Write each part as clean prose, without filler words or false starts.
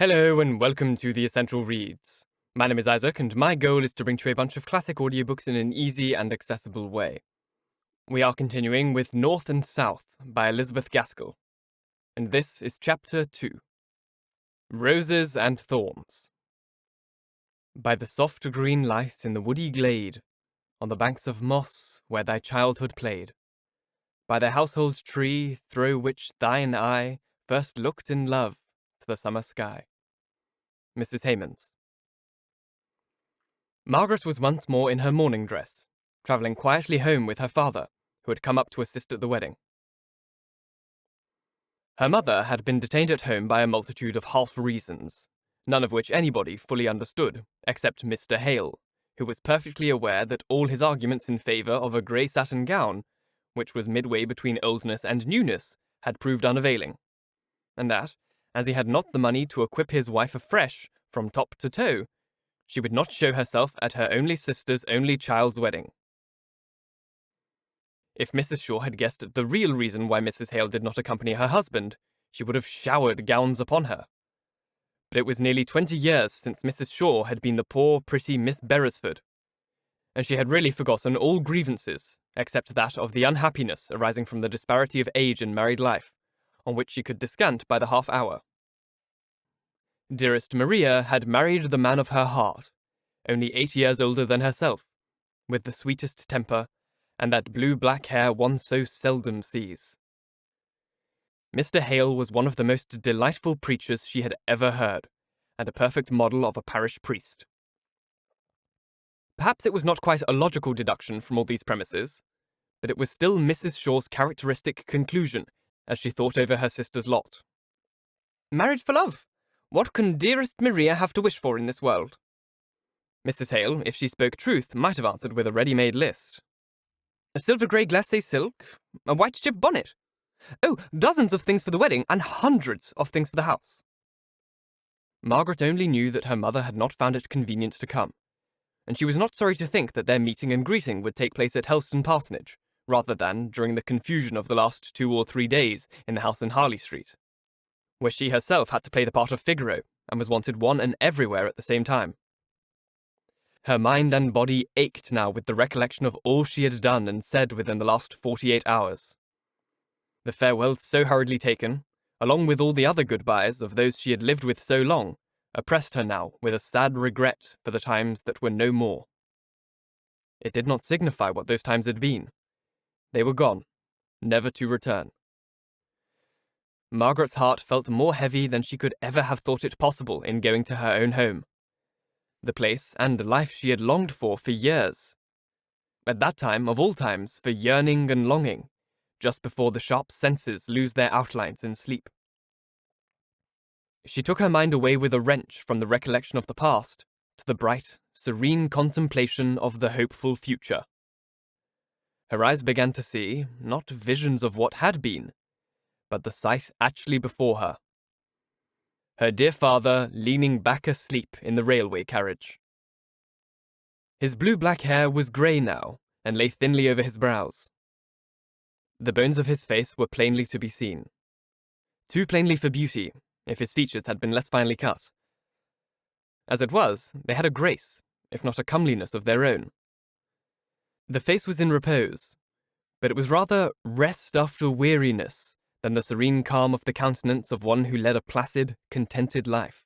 Hello and welcome to the Essential Reads. My name is Isaac and my goal is to bring to you a bunch of classic audiobooks in an easy and accessible way. We are continuing with North and South by Elizabeth Gaskell, and this is Chapter 2. Roses and Thorns. By the soft green light in the woody glade, on the banks of moss where thy childhood played, by the household tree through which thine eye first looked in love to the summer sky. Mrs. Hemans. Margaret was once more in her morning dress, travelling quietly home with her father, who had come up to assist at the wedding. Her mother had been detained at home by a multitude of half reasons, none of which anybody fully understood, except Mr. Hale, who was perfectly aware that all his arguments in favour of a grey satin gown, which was midway between oldness and newness, had proved unavailing, and that, as he had not the money to equip his wife afresh, from top to toe, she would not show herself at her only sister's only child's wedding. If Mrs. Shaw had guessed the real reason why Mrs. Hale did not accompany her husband, she would have showered gowns upon her. But it was nearly 20 years since Mrs. Shaw had been the poor, pretty Miss Beresford, and she had really forgotten all grievances, except that of the unhappiness arising from the disparity of age in married life, on which she could descant by the half-hour. Dearest Maria had married the man of her heart, only 8 years older than herself, with the sweetest temper, and that blue-black hair one so seldom sees. Mr. Hale was one of the most delightful preachers she had ever heard, and a perfect model of a parish priest. Perhaps it was not quite a logical deduction from all these premises, but it was still Mrs. Shaw's characteristic conclusion as she thought over her sister's lot. Married for love! What can dearest Maria have to wish for in this world? Mrs. Hale, if she spoke truth, might have answered with a ready-made list. A silver-grey glacé silk, a white chip bonnet. Oh, dozens of things for the wedding, and hundreds of things for the house. Margaret only knew that her mother had not found it convenient to come, and she was not sorry to think that their meeting and greeting would take place at Heston Parsonage, rather than during the confusion of the last 2 or 3 days in the house in Harley Street, where she herself had to play the part of Figaro, and was wanted one and everywhere at the same time. Her mind and body ached now with the recollection of all she had done and said within the last 48 hours. The farewells so hurriedly taken, along with all the other goodbyes of those she had lived with so long, oppressed her now with a sad regret for the times that were no more. It did not signify what those times had been. They were gone, never to return. Margaret's heart felt more heavy than she could ever have thought it possible in going to her own home. The place and life she had longed for years. At that time, of all times, for yearning and longing, just before the sharp senses lose their outlines in sleep. She took her mind away with a wrench from the recollection of the past to the bright, serene contemplation of the hopeful future. Her eyes began to see, not visions of what had been, but the sight actually before her. Her dear father leaning back asleep in the railway carriage. His blue-black hair was grey now, and lay thinly over his brows. The bones of his face were plainly to be seen. Too plainly for beauty, if his features had been less finely cut. As it was, they had a grace, if not a comeliness of their own. The face was in repose, but it was rather rest after weariness than the serene calm of the countenance of one who led a placid, contented life.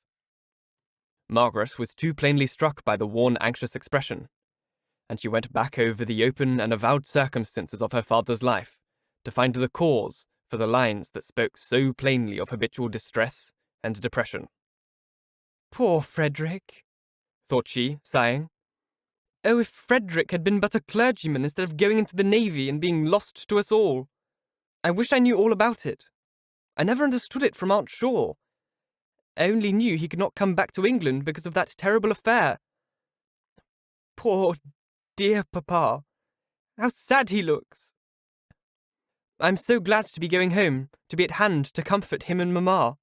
Margaret was too plainly struck by the worn, anxious expression, and she went back over the open and avowed circumstances of her father's life to find the cause for the lines that spoke so plainly of habitual distress and depression. Poor Frederick, thought she, sighing. Oh, if Frederick had been but a clergyman instead of going into the navy and being lost to us all! I wish I knew all about it. I never understood it from Aunt Shaw. I only knew he could not come back to England because of that terrible affair. Poor, dear papa. How sad he looks. I'm so glad to be going home, to be at hand to comfort him and mamma.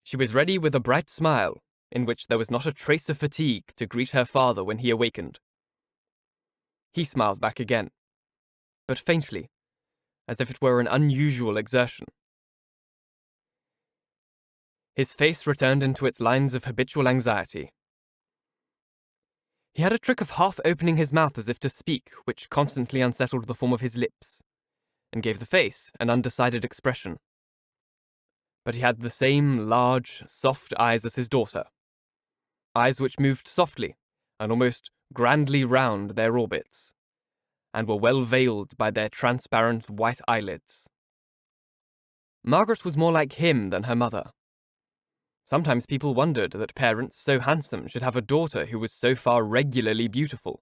She was ready with a bright smile, in which there was not a trace of fatigue, to greet her father when he awakened. He smiled back again, but faintly, as if it were an unusual exertion. His face returned into its lines of habitual anxiety. He had a trick of half opening his mouth as if to speak, which constantly unsettled the form of his lips, and gave the face an undecided expression. But he had the same large, soft eyes as his daughter, eyes which moved softly and almost grandly round their orbits, and were well veiled by their transparent white eyelids. Margaret was more like him than her mother. Sometimes people wondered that parents so handsome should have a daughter who was so far regularly beautiful.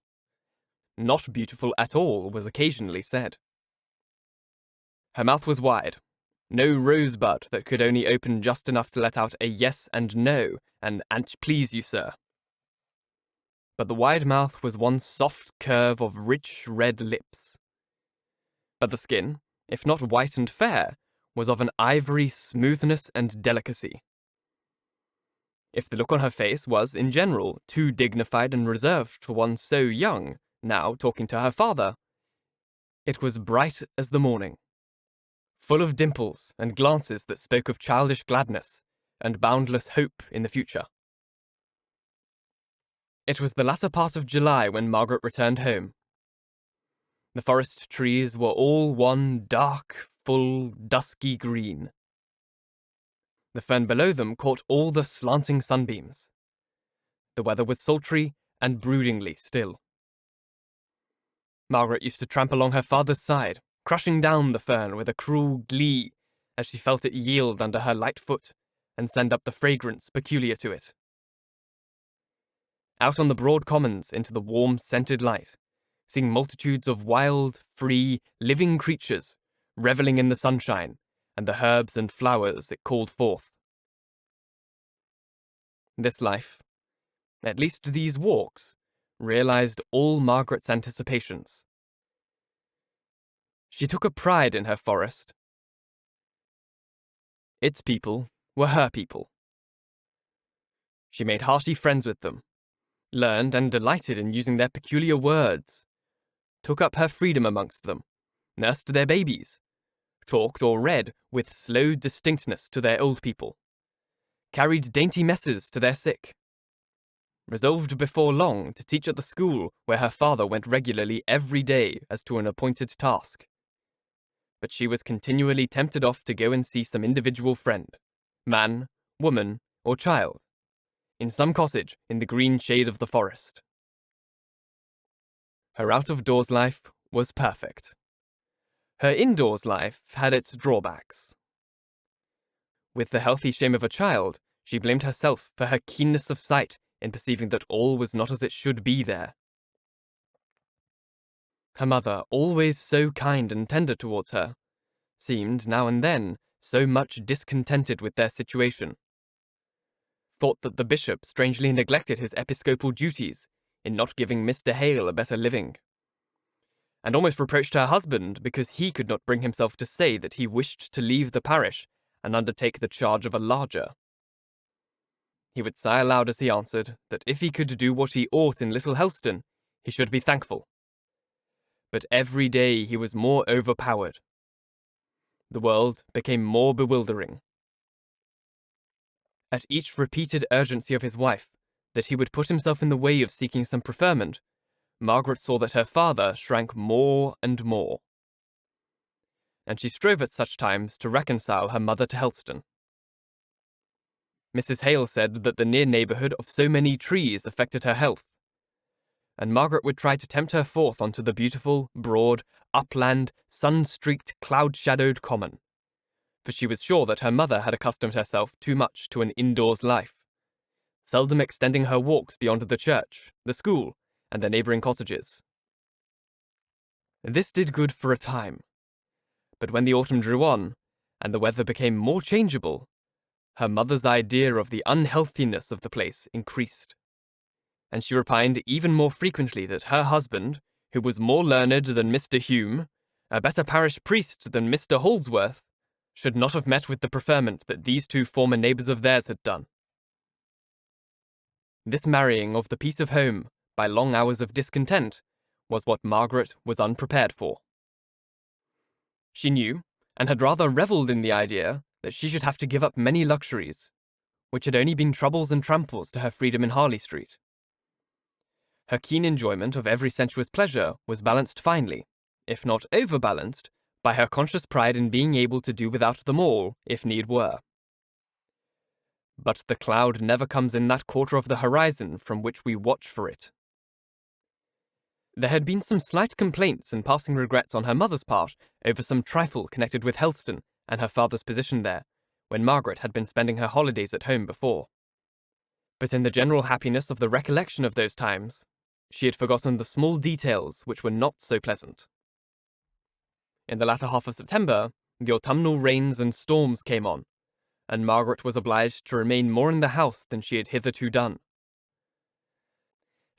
Not beautiful at all was occasionally said. Her mouth was wide, no rosebud that could only open just enough to let out a yes and no, and "an't please you, sir." But the wide mouth was one soft curve of rich red lips. But the skin, if not white and fair, was of an ivory smoothness and delicacy. If the look on her face was, in general, too dignified and reserved for one so young, now talking to her father, it was bright as the morning, full of dimples and glances that spoke of childish gladness and boundless hope in the future. It was the latter part of July when Margaret returned home. The forest trees were all one dark, full, dusky green. The fern below them caught all the slanting sunbeams. The weather was sultry and broodingly still. Margaret used to tramp along her father's side, crushing down the fern with a cruel glee as she felt it yield under her light foot and send up the fragrance peculiar to it. Out on the broad commons into the warm, scented light, seeing multitudes of wild, free, living creatures revelling in the sunshine and the herbs and flowers it called forth. This life, at least these walks, realized all Margaret's anticipations. She took a pride in her forest. Its people were her people. She made hearty friends with them, learned and delighted in using their peculiar words, took up her freedom amongst them, nursed their babies, talked or read with slow distinctness to their old people, carried dainty messes to their sick, resolved before long to teach at the school where her father went regularly every day as to an appointed task. But she was continually tempted off to go and see some individual friend, man, woman, or child, in some cottage in the green shade of the forest. Her out-of-doors life was perfect. Her indoors life had its drawbacks. With the healthy shame of a child, she blamed herself for her keenness of sight in perceiving that all was not as it should be there. Her mother, always so kind and tender towards her, seemed now and then so much discontented with their situation. Thought that the bishop strangely neglected his episcopal duties in not giving Mr. Hale a better living, and almost reproached her husband because he could not bring himself to say that he wished to leave the parish and undertake the charge of a larger. He would sigh aloud as he answered that if he could do what he ought in little Heston, he should be thankful. But every day he was more overpowered. The world became more bewildering. At each repeated urgency of his wife that he would put himself in the way of seeking some preferment, Margaret saw that her father shrank more and more. And she strove at such times to reconcile her mother to Heston. Mrs. Hale said that the near neighbourhood of so many trees affected her health, and Margaret would try to tempt her forth onto the beautiful, broad, upland, sun-streaked, cloud-shadowed common, for she was sure that her mother had accustomed herself too much to an indoors life, seldom extending her walks beyond the church, the school, and the neighbouring cottages. This did good for a time, but when the autumn drew on, and the weather became more changeable, her mother's idea of the unhealthiness of the place increased, and she repined even more frequently that her husband, who was more learned than Mr. Hume, a better parish priest than Mr. Holdsworth, should not have met with the preferment that these two former neighbours of theirs had done. This marrying of the peace of home by long hours of discontent was what Margaret was unprepared for. She knew, and had rather revelled in the idea, that she should have to give up many luxuries, which had only been troubles and tramples to her freedom in Harley Street. Her keen enjoyment of every sensuous pleasure was balanced finely, if not overbalanced, by her conscious pride in being able to do without them all, if need were. But the cloud never comes in that quarter of the horizon from which we watch for it. There had been some slight complaints and passing regrets on her mother's part over some trifle connected with Heston and her father's position there, when Margaret had been spending her holidays at home before. But in the general happiness of the recollection of those times, she had forgotten the small details which were not so pleasant. In the latter half of September, the autumnal rains and storms came on, and Margaret was obliged to remain more in the house than she had hitherto done.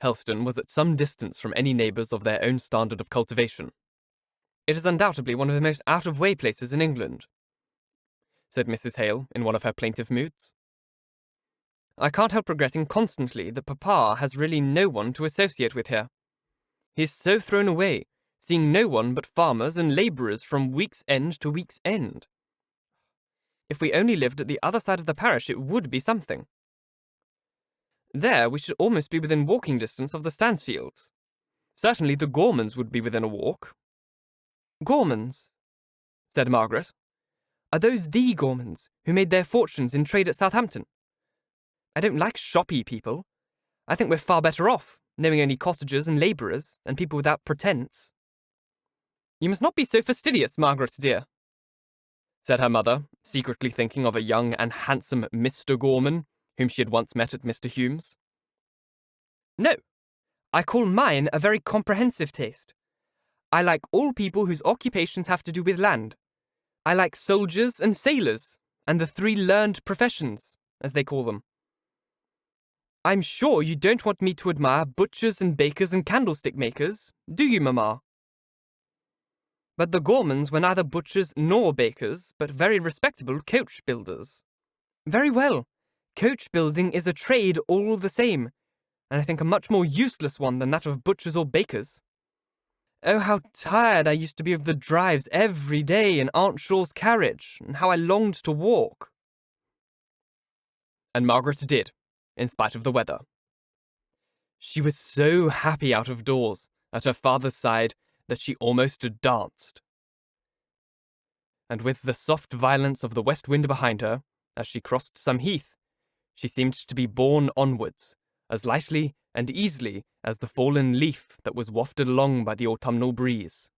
Heston was at some distance from any neighbours of their own standard of cultivation. "It is undoubtedly one of the most out-of-way places in England," said Mrs. Hale in one of her plaintive moods. "I can't help regretting constantly that Papa has really no one to associate with here. He is so thrown away, seeing no one but farmers and labourers from week's end to week's end. If we only lived at the other side of the parish, it would be something. There we should almost be within walking distance of the Stansfields. Certainly the Gormans would be within a walk." "Gormans," said Margaret. "Are those the Gormans who made their fortunes in trade at Southampton? I don't like shoppy people. I think we're far better off, knowing only cottagers and labourers, and people without pretence." "You must not be so fastidious, Margaret dear," said her mother, secretly thinking of a young and handsome Mr. Gorman, whom she had once met at Mr. Hume's. "No, I call mine a very comprehensive taste. I like all people whose occupations have to do with land. I like soldiers and sailors, and the 3 learned professions, as they call them. I'm sure you don't want me to admire butchers and bakers and candlestick makers, do you, Mamma? But the Gormans were neither butchers nor bakers, but very respectable coach builders. Very well. Coach building is a trade all the same, and I think a much more useless one than that of butchers or bakers. Oh, how tired I used to be of the drives every day in Aunt Shaw's carriage, and how I longed to walk." And Margaret did, in spite of the weather. She was so happy out of doors, at her father's side, that she almost danced. And with the soft violence of the west wind behind her, as she crossed some heath, she seemed to be borne onwards, as lightly and easily as the fallen leaf that was wafted along by the autumnal breeze.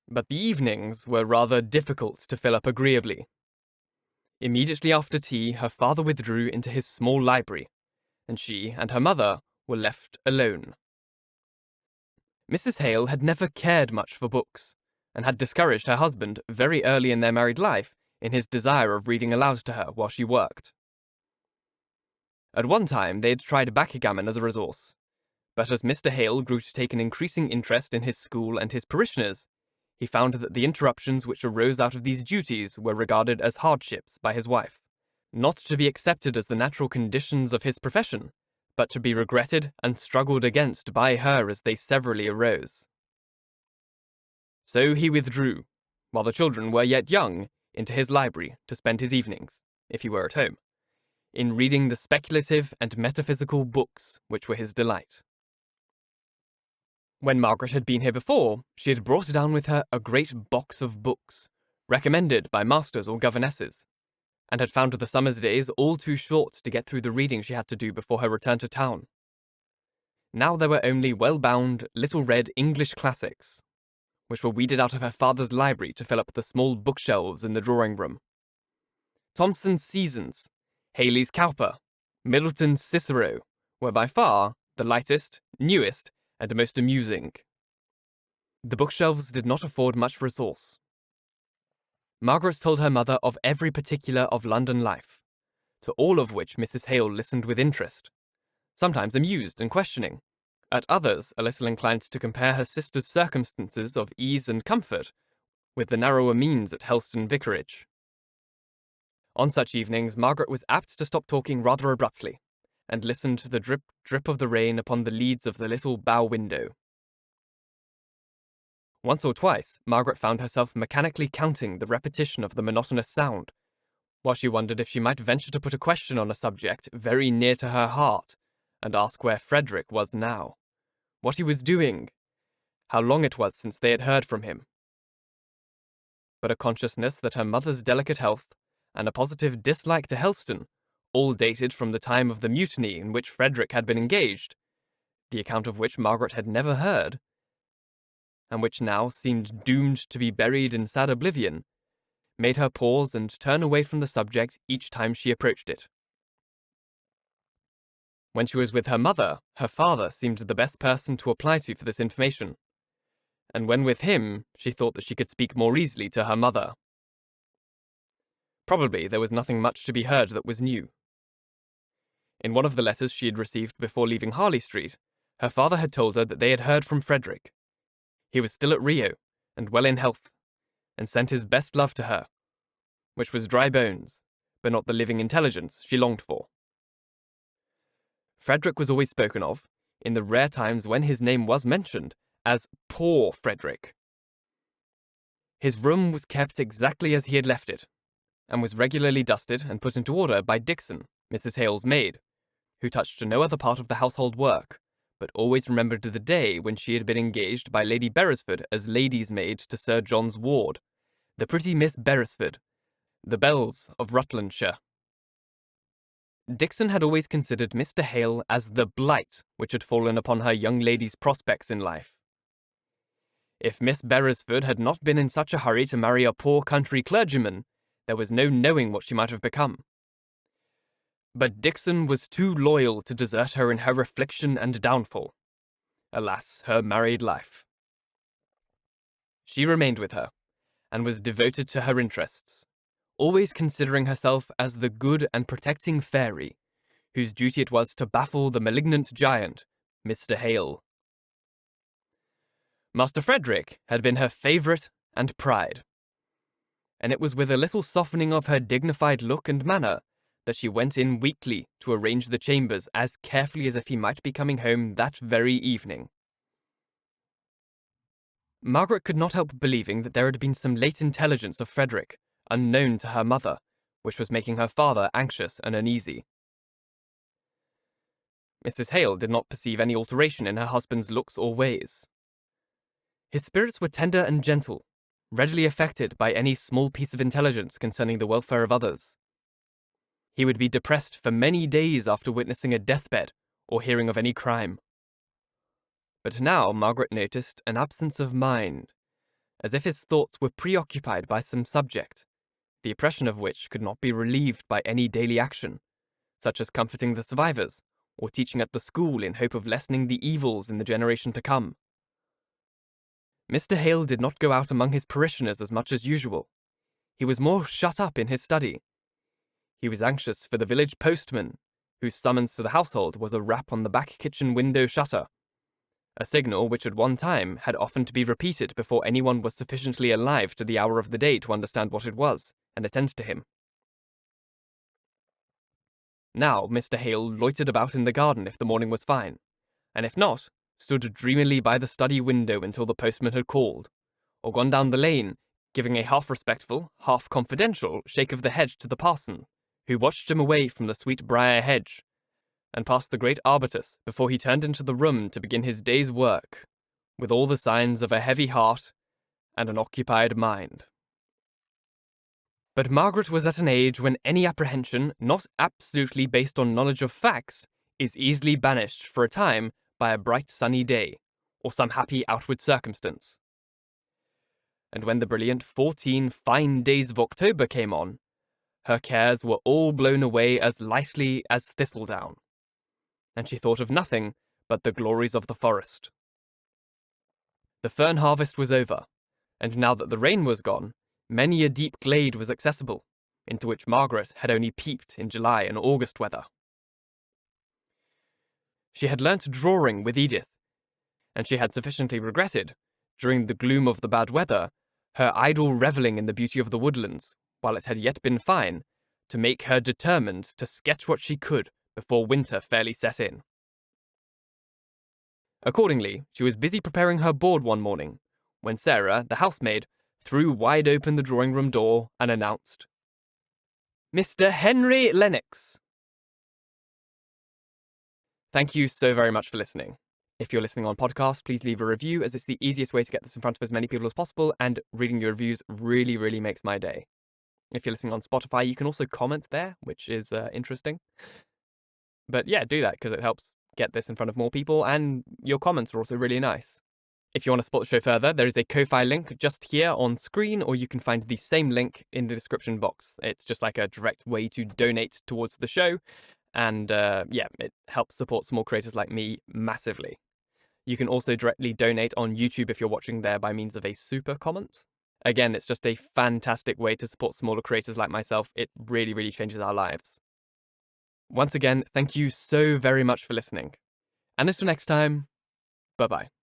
But the evenings were rather difficult to fill up agreeably. Immediately after tea, her father withdrew into his small library, and she and her mother were left alone. Mrs. Hale had never cared much for books, and had discouraged her husband very early in their married life in his desire of reading aloud to her while she worked. At one time they had tried backgammon as a resource, but as Mr. Hale grew to take an increasing interest in his school and his parishioners, he found that the interruptions which arose out of these duties were regarded as hardships by his wife, not to be accepted as the natural conditions of his profession, but to be regretted and struggled against by her as they severally arose. So he withdrew, while the children were yet young, into his library to spend his evenings, if he were at home, in reading the speculative and metaphysical books which were his delight. When Margaret had been here before, she had brought down with her a great box of books, recommended by masters or governesses, and had found the summer's days all too short to get through the reading she had to do before her return to town. Now there were only well-bound, little-read English classics, which were weeded out of her father's library to fill up the small bookshelves in the drawing-room. Thomson's Seasons, Haley's Cowper, Middleton's Cicero were by far the lightest, newest, and most amusing. The bookshelves did not afford much resource. Margaret told her mother of every particular of London life, to all of which Mrs. Hale listened with interest, sometimes amused and questioning, at others a little inclined to compare her sister's circumstances of ease and comfort with the narrower means at Helston Vicarage. On such evenings, Margaret was apt to stop talking rather abruptly, and listen to the drip, drip of the rain upon the leads of the little bow window. Once or twice, Margaret found herself mechanically counting the repetition of the monotonous sound, while she wondered if she might venture to put a question on a subject very near to her heart, and ask where Frederick was now, what he was doing, how long it was since they had heard from him. But a consciousness that her mother's delicate health, and a positive dislike to Heston, all dated from the time of the mutiny in which Frederick had been engaged, the account of which Margaret had never heard, and which now seemed doomed to be buried in sad oblivion, made her pause and turn away from the subject each time she approached it. When she was with her mother, her father seemed the best person to apply to for this information, and when with him, she thought that she could speak more easily to her mother. Probably there was nothing much to be heard that was new. In one of the letters she had received before leaving Harley Street, her father had told her that they had heard from Frederick. He was still at Rio, and well in health, and sent his best love to her, which was dry bones, but not the living intelligence she longed for. Frederick was always spoken of, in the rare times when his name was mentioned, as poor Frederick. His room was kept exactly as he had left it, and was regularly dusted and put into order by Dixon, Mrs. Hale's maid, who touched no other part of the household work, but always remembered the day when she had been engaged by Lady Beresford as lady's maid to Sir John's ward, the pretty Miss Beresford, the belles of Rutlandshire. Dixon had always considered Mr. Hale as the blight which had fallen upon her young lady's prospects in life. If Miss Beresford had not been in such a hurry to marry a poor country clergyman, there was no knowing what she might have become. But Dixon was too loyal to desert her in her affliction and downfall. Alas, her married life. She remained with her, and was devoted to her interests, always considering herself as the good and protecting fairy, whose duty it was to baffle the malignant giant, Mr. Hale. Master Frederick had been her favourite and pride, and it was with a little softening of her dignified look and manner that she went in weekly to arrange the chambers as carefully as if he might be coming home that very evening. Margaret could not help believing that there had been some late intelligence of Frederick, unknown to her mother, which was making her father anxious and uneasy. Mrs. Hale did not perceive any alteration in her husband's looks or ways. His spirits were tender and gentle, readily affected by any small piece of intelligence concerning the welfare of others. He would be depressed for many days after witnessing a deathbed or hearing of any crime. But now Margaret noticed an absence of mind, as if his thoughts were preoccupied by some subject, the oppression of which could not be relieved by any daily action, such as comforting the survivors, or teaching at the school in hope of lessening the evils in the generation to come. Mr. Hale did not go out among his parishioners as much as usual. He was more shut up in his study. He was anxious for the village postman, whose summons to the household was a rap on the back kitchen window shutter, a signal which at one time had often to be repeated before anyone was sufficiently alive to the hour of the day to understand what it was, and attend to him. Now Mr. Hale loitered about in the garden if the morning was fine, and if not, stood dreamily by the study window until the postman had called, or gone down the lane, giving a half-respectful, half-confidential shake of the head to the parson, who watched him away from the sweet briar hedge, and past the great arbutus before he turned into the room to begin his day's work, with all the signs of a heavy heart and an occupied mind. But Margaret was at an age when any apprehension, not absolutely based on knowledge of facts, is easily banished for a time by a bright sunny day, or some happy outward circumstance. And when the brilliant 14 fine days of October came on, her cares were all blown away as lightly as thistledown, and she thought of nothing but the glories of the forest. The fern harvest was over, and now that the rain was gone, many a deep glade was accessible, into which Margaret had only peeped in July and August weather. She had learnt drawing with Edith, and she had sufficiently regretted, during the gloom of the bad weather, her idle revelling in the beauty of the woodlands, while it had yet been fine, to make her determined to sketch what she could before winter fairly set in. Accordingly, she was busy preparing her board one morning, when Sarah, the housemaid, threw wide open the drawing-room door and announced, Mr. Henry Lennox. Thank you so very much for listening. If you're listening on podcast, please leave a review, as it's the easiest way to get this in front of as many people as possible, and reading your reviews really, really makes my day. If you're listening on Spotify, you can also comment there, which is interesting. But yeah, do that, because it helps get this in front of more people, and your comments are also really nice. If you want to support the show further, there is a Ko-Fi link just here on screen, or you can find the same link in the description box. It's just like a direct way to donate towards the show, and yeah, it helps support small creators like me massively. You can also directly donate on YouTube if you're watching there by means of a super comment. Again, it's just a fantastic way to support smaller creators like myself. It really, really changes our lives. Once again, thank you so very much for listening. And until next time, bye-bye.